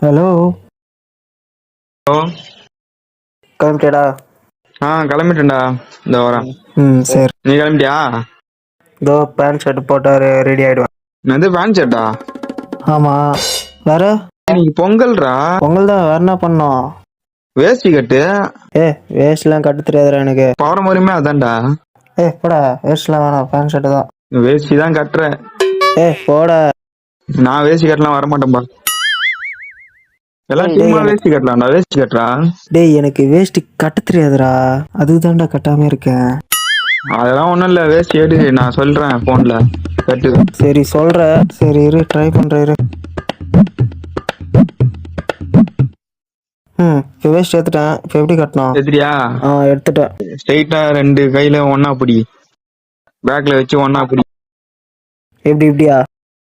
Hello. Hello. கிளம்பிட்டடா? கிளம்பிட்டேன்டா. இந்த வரேன். சரி. நீ கிளம்பிட்டியா? இதோ பேண்ட் ஷர்ட் போட்டா ரெடி ஆயிடுவேன். என்னது பேண்ட் ஷர்ட்டா? ஆமா. வேற இன்னைக்கு பொங்கல்ரா. பொங்கல் தான், வேற என்ன பண்ணோம்? வேஷ்டி கட்டு. வேஸ்ட்லாம் கட்ட தெரியாதுடா எனக்கு. பாரம்பரியமே அதான்டா. போடா, வேஸ்ட்லாம் வேணாம், பேண்ட் ஷர்ட் தான். வேஷ்டி தான் கட்டுறேன். போடா. நான் வேஷ்டி கட்டலாம் வரமாட்டேன்பா. எல்லாம் டீமா வேஷ்டி கட்டலாம்டா. வேஷ்டி கட்டுறா. டேய், எனக்கு வேஷ்டி கட்ட தெரியாதுடா, அதுதான்டா கட்டாம இருக்கேன். அதெல்லாம் ஒண்ணும் இல்ல. வேஷ்டி எடு, நான் சொல்றேன் போன்ல கட்டு. சரி சொல்ற. சரி இரு, ட்ரை பண்றேன் இரு. இப்போ வேஸ்ட் எடுத்துட்டேன். இப்போ எப்படி கட்டணும்? எடுத்துட்டியா? எடுத்துட்டேன். ஸ்ட்ரைட்டா 2 கையில ஒன்னா பிடி. பேக்ல வச்சு ஒன்னா பிடி. எப்படி இப்படியா?